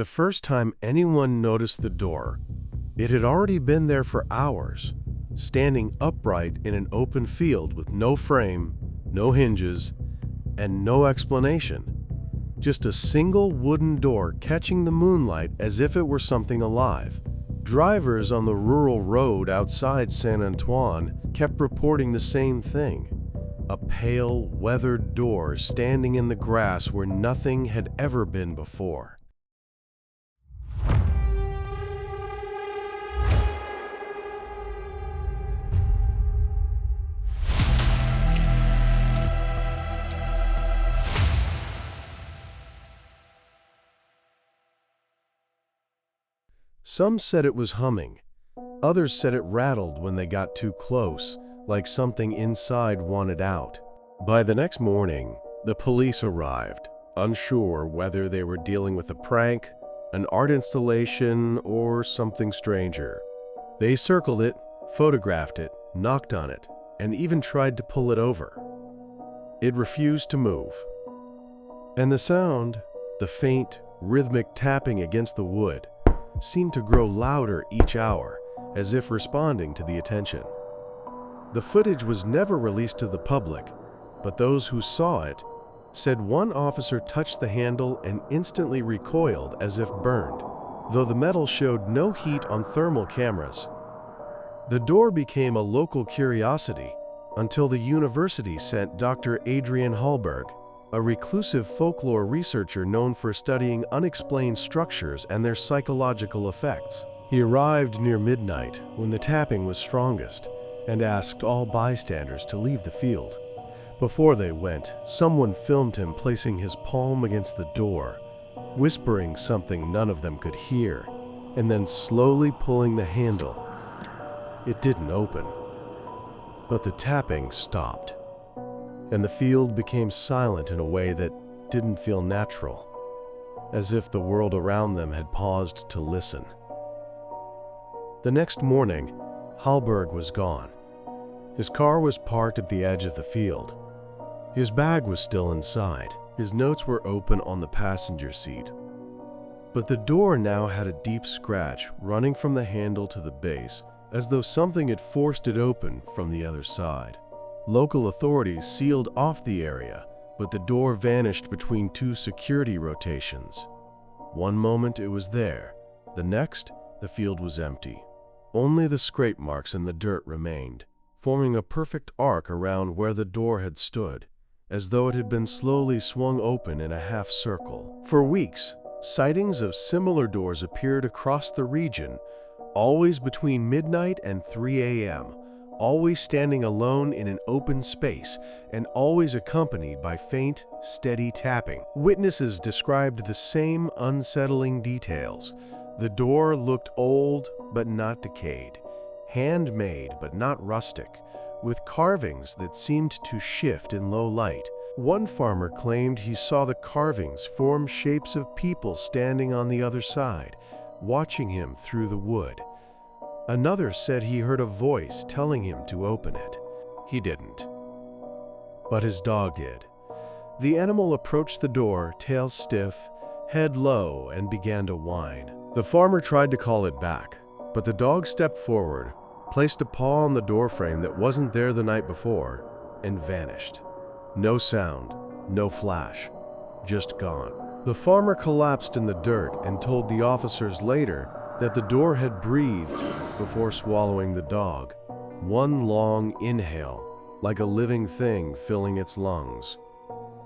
The first time anyone noticed the door, it had already been there for hours, standing upright in an open field with no frame, no hinges, and no explanation. Just a single wooden door catching the moonlight as if it were something alive. Drivers on the rural road outside Saint Antoine kept reporting the same thing. A pale, weathered door standing in the grass where nothing had ever been before. Some said it was humming. Others said it rattled when they got too close, like something inside wanted out. By the next morning, the police arrived, unsure whether they were dealing with a prank, an art installation, or something stranger. They circled it, photographed it, knocked on it, and even tried to pull it over. It refused to move. And the sound, the faint, rhythmic tapping against the wood, seemed to grow louder each hour, as if responding to the attention. The footage was never released to the public, but those who saw it said one officer touched the handle and instantly recoiled as if burned, though the metal showed no heat on thermal cameras. The door became a local curiosity until the university sent Dr. Adrian Hallberg, a reclusive folklore researcher known for studying unexplained structures and their psychological effects. He arrived near midnight when the tapping was strongest and asked all bystanders to leave the field. Before they went, someone filmed him placing his palm against the door, whispering something none of them could hear, and then slowly pulling the handle. It didn't open, but the tapping stopped, and the field became silent in a way that didn't feel natural, as if the world around them had paused to listen. The next morning, Hallberg was gone. His car was parked at the edge of the field. His bag was still inside. His notes were open on the passenger seat. But the door now had a deep scratch running from the handle to the base, as though something had forced it open from the other side. Local authorities sealed off the area, but the door vanished between two security rotations. One moment it was there, the next, the field was empty. Only the scrape marks in the dirt remained, forming a perfect arc around where the door had stood, as though it had been slowly swung open in a half circle. For weeks, sightings of similar doors appeared across the region, always between midnight and 3 a.m., always standing alone in an open space, and always accompanied by faint, steady tapping. Witnesses described the same unsettling details. The door looked old but not decayed, handmade but not rustic, with carvings that seemed to shift in low light. One farmer claimed he saw the carvings form shapes of people standing on the other side, watching him through the wood. Another said he heard a voice telling him to open it. He didn't, but his dog did. The animal approached the door, tail stiff, head low, and began to whine. The farmer tried to call it back, but the dog stepped forward, placed a paw on the doorframe that wasn't there the night before, and vanished. No sound, no flash, just gone. The farmer collapsed in the dirt and told the officers later that the door had breathed before swallowing the dog. One long inhale, like a living thing filling its lungs.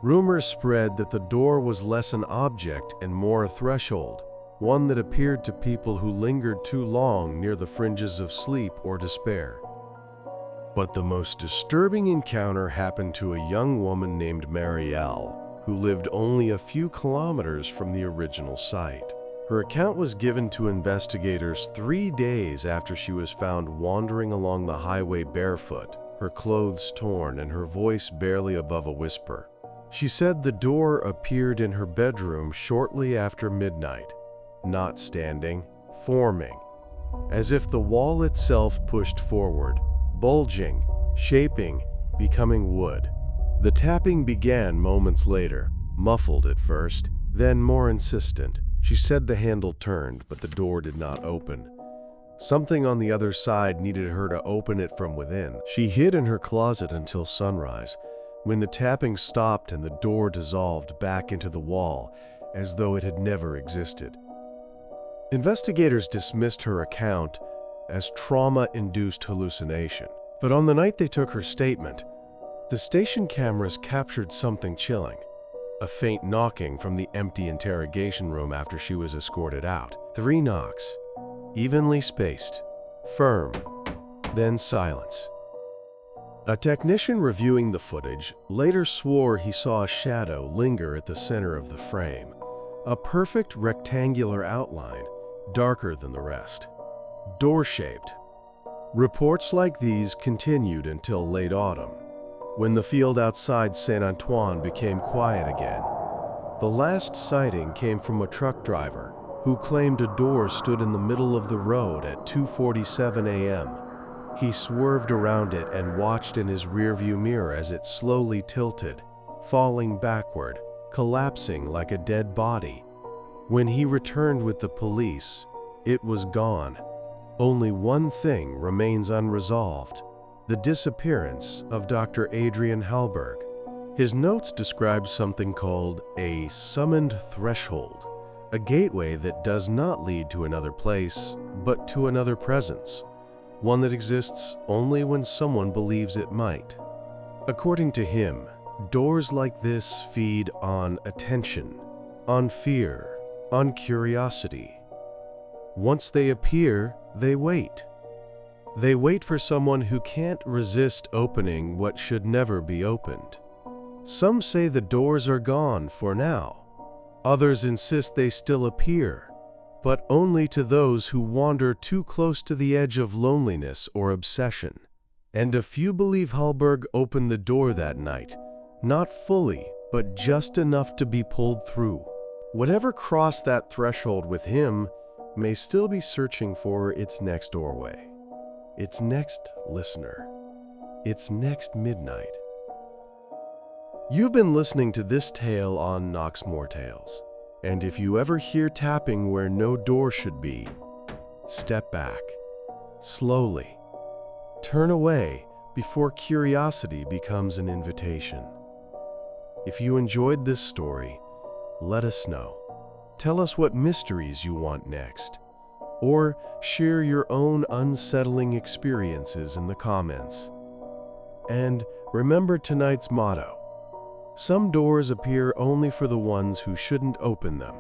Rumors spread that the door was less an object and more a threshold, one that appeared to people who lingered too long near the fringes of sleep or despair. But the most disturbing encounter happened to a young woman named Marielle, who lived only a few kilometers from the original site. Her account was given to investigators 3 days after she was found wandering along the highway barefoot, her clothes torn and her voice barely above a whisper. She said the door appeared in her bedroom shortly after midnight, not standing, forming, as if the wall itself pushed forward, bulging, shaping, becoming wood. The tapping began moments later, muffled at first, then more insistent, She said the handle turned, but the door did not open. Something on the other side needed her to open it from within. She hid in her closet until sunrise, when the tapping stopped and the door dissolved back into the wall as though it had never existed. Investigators dismissed her account as trauma-induced hallucination. But on the night they took her statement, the station cameras captured something chilling. A faint knocking from the empty interrogation room after she was escorted out. 3 knocks, evenly spaced, firm, then silence. A technician reviewing the footage later swore he saw a shadow linger at the center of the frame, a perfect rectangular outline, darker than the rest. Door-shaped. Reports like these continued until late autumn, when the field outside Saint Antoine became quiet again. The last sighting came from a truck driver who claimed a door stood in the middle of the road at 2:47 a.m. He swerved around it and watched in his rearview mirror as it slowly tilted, falling backward, collapsing like a dead body. When he returned with the police, it was gone. Only one thing remains unresolved: the disappearance of Dr. Adrian Hallberg. His notes describe something called a summoned threshold, a gateway that does not lead to another place, but to another presence, one that exists only when someone believes it might. According to him, doors like this feed on attention, on fear, on curiosity. Once they appear, they wait. They wait for someone who can't resist opening what should never be opened. Some say the doors are gone for now. Others insist they still appear, but only to those who wander too close to the edge of loneliness or obsession. And a few believe Hallberg opened the door that night, not fully, but just enough to be pulled through. Whatever crossed that threshold with him may still be searching for its next doorway, its next listener, its next midnight. You've been listening to this tale on Knoxmore Tales, and if you ever hear tapping where no door should be, step back, slowly. Turn away before curiosity becomes an invitation. If you enjoyed this story, let us know. Tell us what mysteries you want next, or share your own unsettling experiences in the comments. And remember tonight's motto: some doors appear only for the ones who shouldn't open them.